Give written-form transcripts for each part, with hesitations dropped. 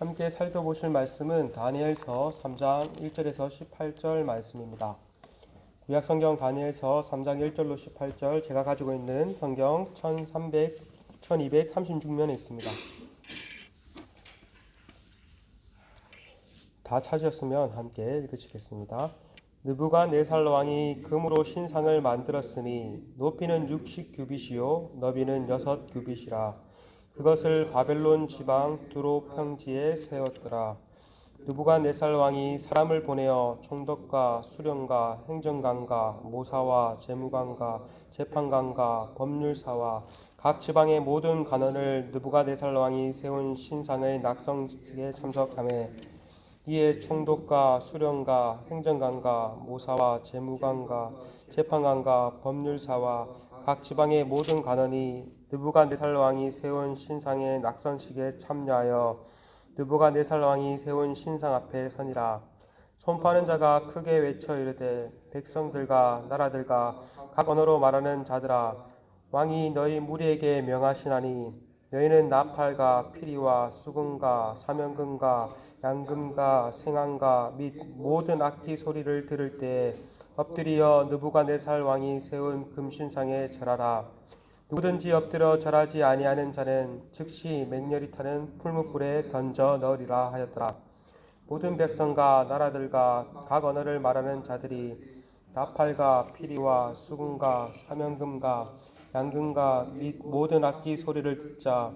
함께 살펴보실 말씀은 다니엘서 3장 1절에서 18절 말씀입니다. 구약성경 다니엘서 3장 1절로 18절, 제가 가지고 있는 성경 1236면에 있습니다. 다 찾으셨으면 함께 읽으시겠습니다. 느부갓네살 왕이 금으로 신상을 만들었으니 높이는 60규빗이요 너비는 6규빗이라. 그것을 바벨론 지방 두로 평지에 세웠더라. 느부갓네살 왕이 사람을 보내어 총독과 수령과 행정관과 모사와 재무관과 재판관과 법률사와 각 지방의 모든 관원을 느부갓네살 왕이 세운 신상의 낙성식에 참석하며 이에 총독과 수령과 행정관과 모사와 재무관과 재판관과 법률사와 각 지방의 모든 관원이 느부갓네살 왕이 세운 신상의 낙선식에 참여하여 느부갓네살 왕이 세운 신상 앞에 서니라. 손파는 자가 크게 외쳐 이르되 백성들과 나라들과 각 언어로 말하는 자들아, 왕이 너희 무리에게 명하시나니 너희는 나팔과 피리와 수금과 사면금과 양금과 생황과 및 모든 악기 소리를 들을 때에 엎드려 느부갓네살 왕이 세운 금신상에 절하라. 누구든지 엎드려 절하지 아니하는 자는 즉시 맹렬히 타는 풀무불에 던져 넣으리라 하였더라. 모든 백성과 나라들과 각 언어를 말하는 자들이 나팔과 피리와 수금과 사면금과 양금과 및 모든 악기 소리를 듣자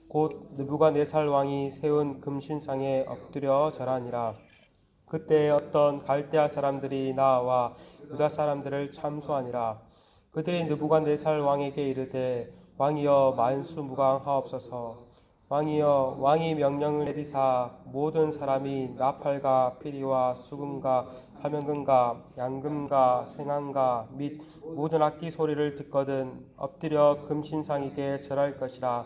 곧 느부갓네살 왕이 세운 금신상에 엎드려 절하니라. 그때 어떤 갈대아 사람들이 나와 유다 사람들을 참소하니라. 그들이 느부갓네살 왕에게 이르되 왕이여 만수무강하옵소서. 왕이여 왕이 명령을 내리사 모든 사람이 나팔과 피리와 수금과 사면금과 양금과 생황과 및 모든 악기 소리를 듣거든 엎드려 금신상에게 절할 것이라.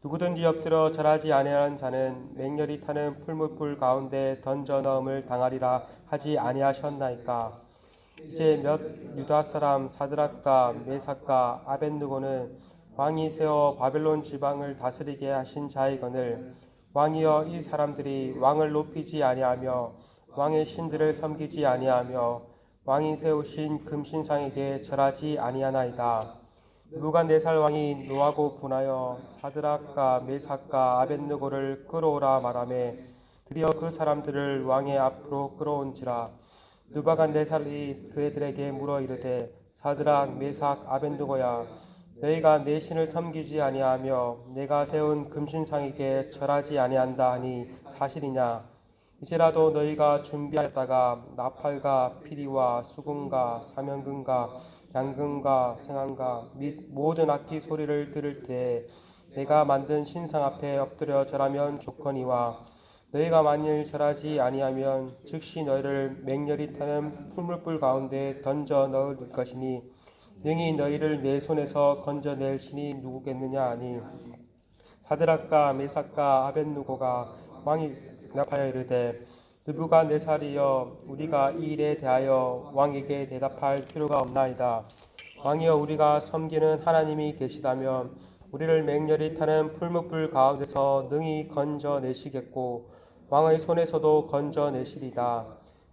누구든지 엎드려 절하지 아니하는 자는 맹렬히 타는 풀무불 가운데 던져 넣음을 당하리라 하지 아니하셨나이까. 이제 몇 유다 사람 사드락과 메삭과 아벳느고는 왕이 세워 바벨론 지방을 다스리게 하신 자이거늘 왕이여 이 사람들이 왕을 높이지 아니하며 왕의 신들을 섬기지 아니하며 왕이 세우신 금신상에게 절하지 아니하나이다. 느부갓네살 왕이 노하고 분하여 사드락과 메삭과 아벳느고를 끌어오라 말하매 드디어 그 사람들을 왕의 앞으로 끌어온지라. 느부갓네살이 그들에게 물어 이르되 사드락 메삭 아벳느고야, 너희가 내 신을 섬기지 아니하며 내가 세운 금신상에게 절하지 아니한다 하니 사실이냐? 이제라도 너희가 준비하였다가 나팔과 피리와 수금과 사면금과 양금과 생황과 및 모든 악기 소리를 들을 때 내가 만든 신상 앞에 엎드려 절하면 좋거니와 너희가 만일 절하지 아니하면 즉시 너희를 맹렬히 타는 풀물불 가운데 던져 넣을 것이니 능히 너희를 내 손에서 건져낼 신이 누구겠느냐 하니 사드락과 메삭과 아벳느고가 왕이 대답하여 이르되 느부갓네살이여, 우리가 이 일에 대하여 왕에게 대답할 필요가 없나이다. 왕이여, 우리가 섬기는 하나님이 계시다면 우리를 맹렬히 타는 풀무불 가운데서 능히 건져내시겠고 왕의 손에서도 건져내시리다.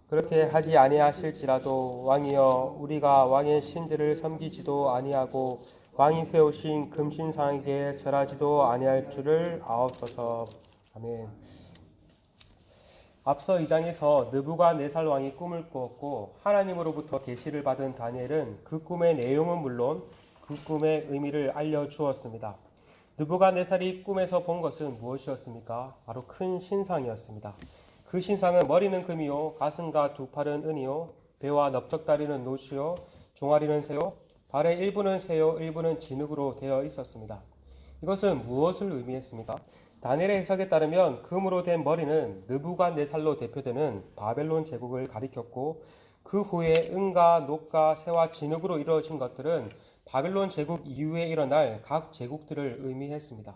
그렇게 하지 아니하실지라도 왕이여, 우리가 왕의 신들을 섬기지도 아니하고 왕이 세우신 금신상에게 절하지도 아니할 줄을 아옵소서. 아멘. 앞서 2장에서 느부갓네살 왕이 꿈을 꾸었고 하나님으로부터 계시를 받은 다니엘은 그 꿈의 내용은 물론 그 꿈의 의미를 알려주었습니다. 느부갓네살이 꿈에서 본 것은 무엇이었습니까? 바로 큰 신상이었습니다. 그 신상은 머리는 금이요, 가슴과 두 팔은 은이요, 배와 넓적다리는 노시요, 종아리는 새요, 발의 일부는 새요, 일부는 진흙으로 되어 있었습니다. 이것은 무엇을 의미했습니까? 다니엘의 해석에 따르면 금으로 된 머리는 느부갓네살로 대표되는 바벨론 제국을 가리켰고 그 후에 은과 녹과 새와 진흙으로 이루어진 것들은 바벨론 제국 이후에 일어날 각 제국들을 의미했습니다.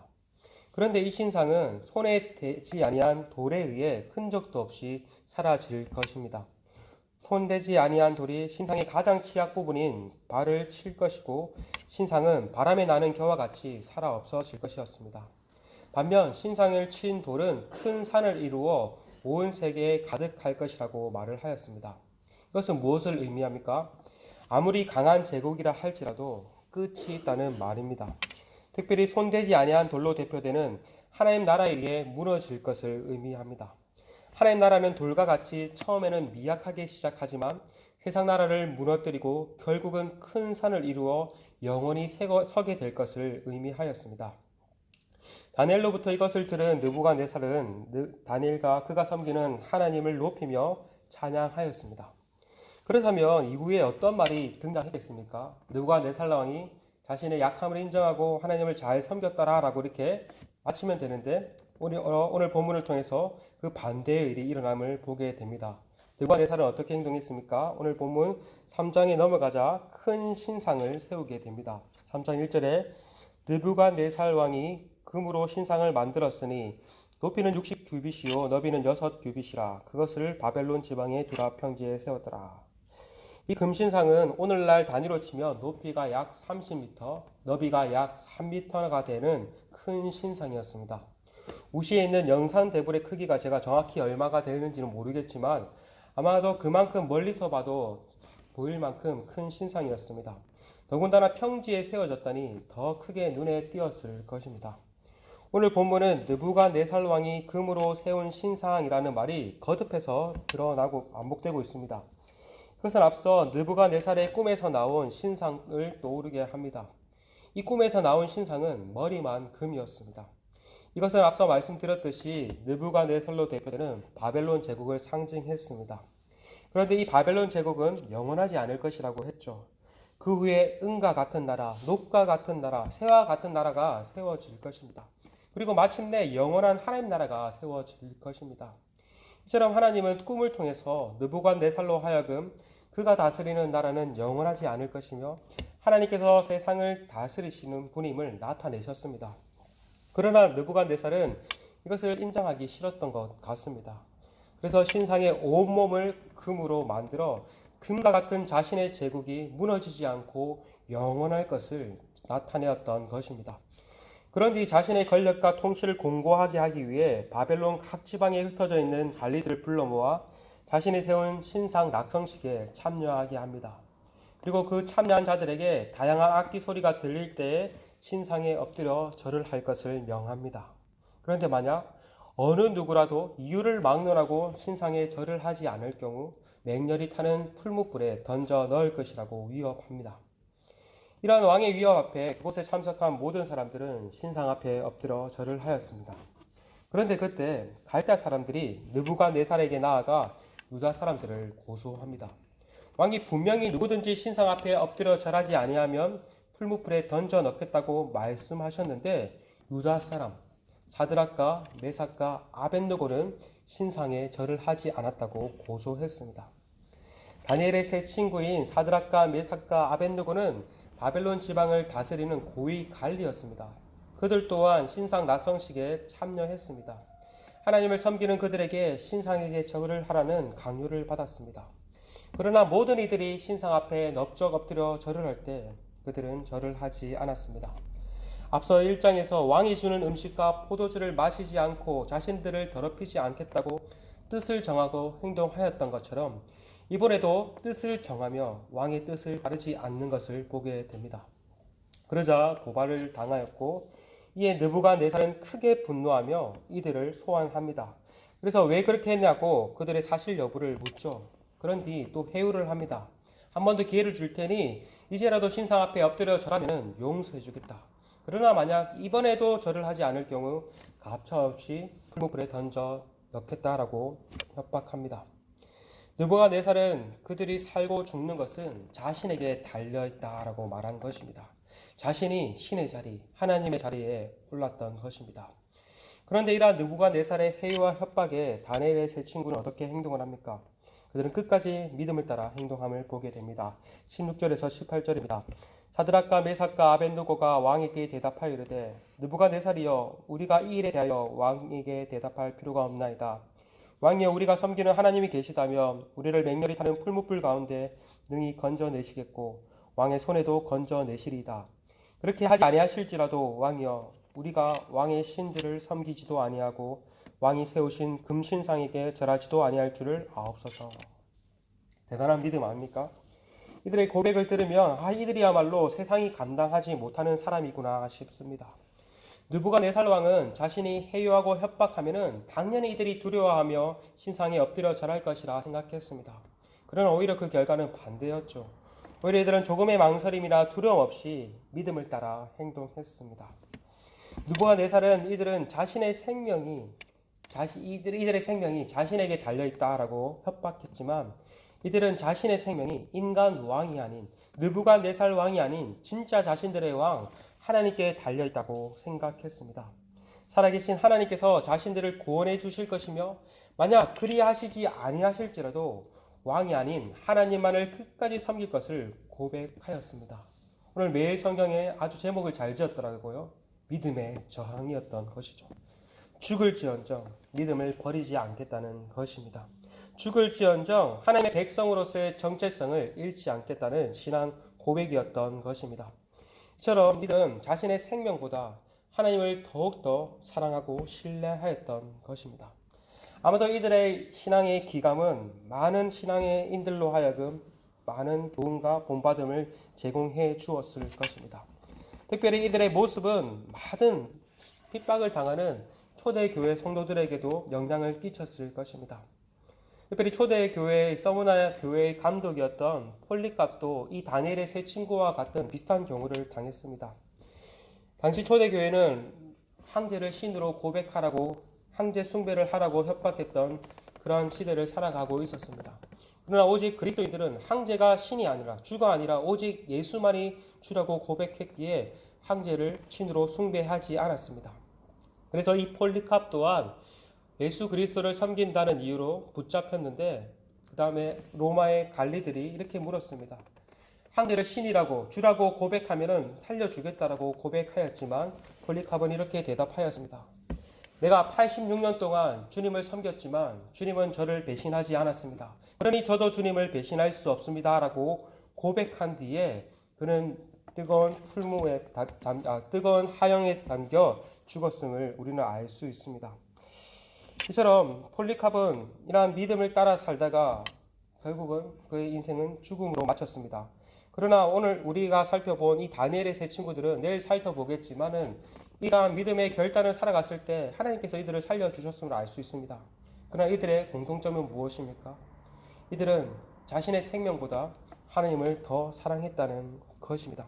그런데 이 신상은 손에 대지 아니한 돌에 의해 흔적도 없이 사라질 것입니다. 손대지 아니한 돌이 신상의 가장 취약 부분인 발을 칠 것이고 신상은 바람에 나는 겨와 같이 살아 없어질 것이었습니다. 반면 신상을 친 돌은 큰 산을 이루어 온 세계에 가득할 것이라고 말을 하였습니다. 이것은 무엇을 의미합니까? 아무리 강한 제국이라 할지라도 끝이 있다는 말입니다. 특별히 손대지 아니한 돌로 대표되는 하나님 나라에 의해 무너질 것을 의미합니다. 하나님 나라는 돌과 같이 처음에는 미약하게 시작하지만 세상 나라를 무너뜨리고 결국은 큰 산을 이루어 영원히 서게 될 것을 의미하였습니다. 다니엘로부터 이것을 들은 느부갓네살은 다니엘과 그가 섬기는 하나님을 높이며 찬양하였습니다. 그렇다면 이후에 어떤 말이 등장했겠습니까? 느부갓네살 왕이 자신의 약함을 인정하고 하나님을 잘 섬겼더라라고 이렇게 마치면 되는데 오늘 본문을 통해서 그 반대의 일이 일어남을 보게 됩니다. 느부갓네살은 어떻게 행동했습니까? 오늘 본문 3장에 넘어가자 큰 신상을 세우게 됩니다. 3장 1절에 느부갓네살 왕이 금으로 신상을 만들었으니 높이는 60규빗이요 너비는 6규빗이라 그것을 바벨론 지방의 두라 평지에 세웠더라. 이 금신상은 오늘날 단위로 치면 높이가 약 30m, 너비가 약 3m가 되는 큰 신상이었습니다. 우시에 있는 영산대불의 크기가 제가 정확히 얼마가 되는지는 모르겠지만 아마도 그만큼 멀리서 봐도 보일 만큼 큰 신상이었습니다. 더군다나 평지에 세워졌다니 더 크게 눈에 띄었을 것입니다. 오늘 본문은 느부갓네살 왕이 금으로 세운 신상이라는 말이 거듭해서 드러나고 반복되고 있습니다. 그것은 앞서 느부갓네살의 꿈에서 나온 신상을 떠오르게 합니다. 이 꿈에서 나온 신상은 머리만 금이었습니다. 이것은 앞서 말씀드렸듯이 느부갓네살로 대표되는 바벨론 제국을 상징했습니다. 그런데 이 바벨론 제국은 영원하지 않을 것이라고 했죠. 그 후에 은과 같은 나라, 녹과 같은 나라, 새와 같은 나라가 세워질 것입니다. 그리고 마침내 영원한 하나님 나라가 세워질 것입니다. 이처럼 하나님은 꿈을 통해서 느부갓네살로 하여금 그가 다스리는 나라는 영원하지 않을 것이며 하나님께서 세상을 다스리시는 분임을 나타내셨습니다. 그러나 느부갓네살은 이것을 인정하기 싫었던 것 같습니다. 그래서 신상의 온몸을 금으로 만들어 금과 같은 자신의 제국이 무너지지 않고 영원할 것을 나타내었던 것입니다. 그런 뒤 자신의 권력과 통치를 공고하게 하기 위해 바벨론 각 지방에 흩어져 있는 관리들을 불러 모아 자신이 세운 신상 낙성식에 참여하게 합니다. 그리고 그 참여한 자들에게 다양한 악기 소리가 들릴 때에 신상에 엎드려 절을 할 것을 명합니다. 그런데 만약 어느 누구라도 이유를 막론하고 신상에 절을 하지 않을 경우 맹렬히 타는 풀무불에 던져 넣을 것이라고 위협합니다. 이러한 왕의 위협 앞에 그곳에 참석한 모든 사람들은 신상 앞에 엎드려 절을 하였습니다. 그런데 그때 갈대아 사람들이 느부갓네살에게 나아가 유다 사람들을 고소합니다. 왕이 분명히 누구든지 신상 앞에 엎드려 절하지 아니하면 풀무불에 던져 넣겠다고 말씀하셨는데 유다 사람 사드락과 메삭과 아벳느고는 신상에 절을 하지 않았다고 고소했습니다. 다니엘의 세 친구인 사드락과 메삭과 아벳느고는 바벨론 지방을 다스리는 고위 관리였습니다. 그들 또한 신상 낙성식에 참여했습니다. 하나님을 섬기는 그들에게 신상에게 절을 하라는 강요를 받았습니다. 그러나 모든 이들이 신상 앞에 넙적 엎드려 절을 할 때 그들은 절을 하지 않았습니다. 앞서 1장에서 왕이 주는 음식과 포도주를 마시지 않고 자신들을 더럽히지 않겠다고 뜻을 정하고 행동하였던 것처럼 이번에도 뜻을 정하며 왕의 뜻을 따르지 않는 것을 보게 됩니다. 그러자 고발을 당하였고 이에 느부갓네살은 크게 분노하며 이들을 소환합니다. 그래서 왜 그렇게 했냐고 그들의 사실 여부를 묻죠. 그런 뒤 또 회유를 합니다. 한 번 더 기회를 줄 테니 이제라도 신상 앞에 엎드려 절하면 용서해 주겠다. 그러나 만약 이번에도 절을 하지 않을 경우 가차없이 풀무불에 던져 넣겠다라고 협박합니다. 느부갓네살은 그들이 살고 죽는 것은 자신에게 달려있다라고 말한 것입니다. 자신이 신의 자리, 하나님의 자리에 올랐던 것입니다. 그런데 이러한 느부갓네살의 회유와 협박에 다니엘의 세 친구는 어떻게 행동을 합니까? 그들은 끝까지 믿음을 따라 행동함을 보게 됩니다. 16절에서 18절입니다. 사드락과 메삭과 아벳느고가 왕에게 대답하여 이르되 느부갓네살이여 우리가 이 일에 대하여 왕에게 대답할 필요가 없나이다. 왕이여 우리가 섬기는 하나님이 계시다면 우리를 맹렬히 타는 풀무불 가운데 능히 건져내시겠고 왕의 손에도 건져내시리이다. 그렇게 하지 아니하실지라도 왕이여 우리가 왕의 신들을 섬기지도 아니하고 왕이 세우신 금신상에게 절하지도 아니할 줄을 아옵소서. 대단한 믿음 아닙니까? 이들의 고백을 들으면 이들이야말로 세상이 감당하지 못하는 사람이구나 싶습니다. 느부갓네살 왕은 자신이 해요하고 협박하면은 당연히 이들이 두려워하며 신상에 엎드려 절할 것이라 생각했습니다. 그러나 오히려 그 결과는 반대였죠. 오히려 이들은 조금의 망설임이나 두려움 없이 믿음을 따라 행동했습니다. 느부갓네살은 이들의 생명이 자신에게 달려있다라고 협박했지만 이들은 자신의 생명이 인간 왕이 아닌 느부갓네살 왕이 아닌 진짜 자신들의 왕 하나님께 달려있다고 생각했습니다. 살아계신 하나님께서 자신들을 구원해 주실 것이며 만약 그리하시지 아니하실지라도 왕이 아닌 하나님만을 끝까지 섬길 것을 고백하였습니다. 오늘 매일 성경에 아주 제목을 잘 지었더라고요. 믿음의 저항이었던 것이죠. 죽을지언정 믿음을 버리지 않겠다는 것입니다. 죽을지언정 하나님의 백성으로서의 정체성을 잃지 않겠다는 신앙 고백이었던 것입니다. 이처럼 이들은 자신의 생명보다 하나님을 더욱더 사랑하고 신뢰하였던 것입니다. 아마도 이들의 신앙의 기감은 많은 신앙의 인들로 하여금 많은 도움과 본받음을 제공해 주었을 것입니다. 특별히 이들의 모습은 많은 핍박을 당하는 초대교회 성도들에게도 영향을 끼쳤을 것입니다. 특별히 초대교회의 서무나 교회의 감독이었던 폴리갑도 이 다니엘의 세 친구와 같은 비슷한 경우를 당했습니다. 당시 초대교회는 황제를 신으로 고백하라고 황제 숭배를 하라고 협박했던 그러한 시대를 살아가고 있었습니다. 그러나 오직 그리스도인들은 황제가 신이 아니라 주가 아니라 오직 예수만이 주라고 고백했기에 황제를 신으로 숭배하지 않았습니다. 그래서 이 폴리캅 또한 예수 그리스도를 섬긴다는 이유로 붙잡혔는데 그 다음에 로마의 관리들이 이렇게 물었습니다. 황제를 신이라고 주라고 고백하면 살려주겠다라고 고백하였지만 폴리캅은 이렇게 대답하였습니다. 내가 86년 동안 주님을 섬겼지만 주님은 저를 배신하지 않았습니다. 그러니 저도 주님을 배신할 수 없습니다 라고 고백한 뒤에 그는 뜨거운 하영에 담겨 죽었음을 우리는 알 수 있습니다. 이처럼 폴리캅은 이러한 믿음을 따라 살다가 결국은 그의 인생은 죽음으로 마쳤습니다. 그러나 오늘 우리가 살펴본 이 다니엘의 세 친구들은 내일 살펴보겠지만은 이러한 믿음의 결단을 살아갔을 때 하나님께서 이들을 살려주셨음을 알 수 있습니다. 그러나 이들의 공통점은 무엇입니까? 이들은 자신의 생명보다 하나님을 더 사랑했다는 것입니다.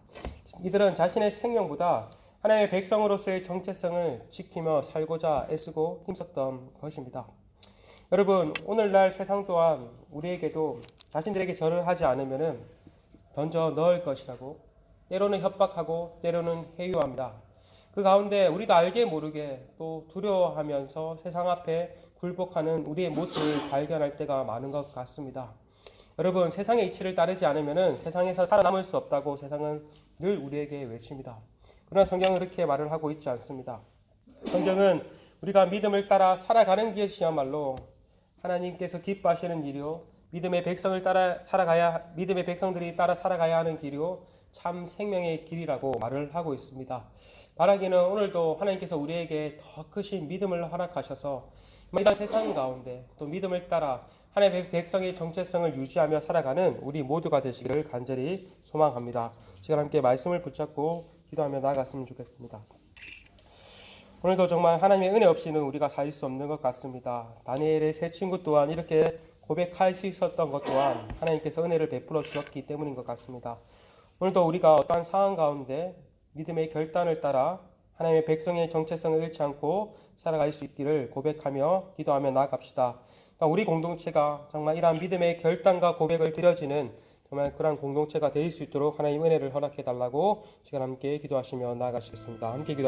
이들은 자신의 생명보다 하나님의 백성으로서의 정체성을 지키며 살고자 애쓰고 힘썼던 것입니다. 여러분, 오늘날 세상 또한 우리에게도 자신들에게 절을 하지 않으면 던져 넣을 것이라고 때로는 협박하고 때로는 해유합니다. 그 가운데 우리도 알게 모르게 또 두려워하면서 세상 앞에 굴복하는 우리의 모습을 발견할 때가 많은 것 같습니다. 여러분, 세상의 이치를 따르지 않으면 세상에서 살아남을 수 없다고 세상은 늘 우리에게 외칩니다. 그러나 성경은 그렇게 말을 하고 있지 않습니다. 성경은 우리가 믿음을 따라 살아가는 것이야말로 하나님께서 기뻐하시는 일이요 믿음의 백성들이 따라 살아가야 하는 길이요 참 생명의 길이라고 말을 하고 있습니다. 바라기는 오늘도 하나님께서 우리에게 더 크신 믿음을 허락하셔서 이런 세상 가운데 또 믿음을 따라 하나님의 백성의 정체성을 유지하며 살아가는 우리 모두가 되시기를 간절히 소망합니다. 시간 함께 말씀을 붙잡고 기도하며 나아갔으면 좋겠습니다. 오늘도 정말 하나님의 은혜 없이는 우리가 살 수 없는 것 같습니다. 다니엘의 세 친구 또한 이렇게 고백할 수 있었던 것 또한 하나님께서 은혜를 베풀어 주셨기 때문인 것 같습니다. 오늘도 우리가 어떠한 상황 가운데 믿음의 결단을 따라 하나님의 백성의 정체성을 잃지 않고 살아갈 수 있기를 고백하며 기도하며 나아갑시다. 우리 공동체가 정말 이러한 믿음의 결단과 고백을 드려지는 정말 그러한 공동체가 될 수 있도록 하나님 은혜를 허락해 달라고 시간 함께 기도하시며 나아가시겠습니다. 함께 기도하시겠습니다.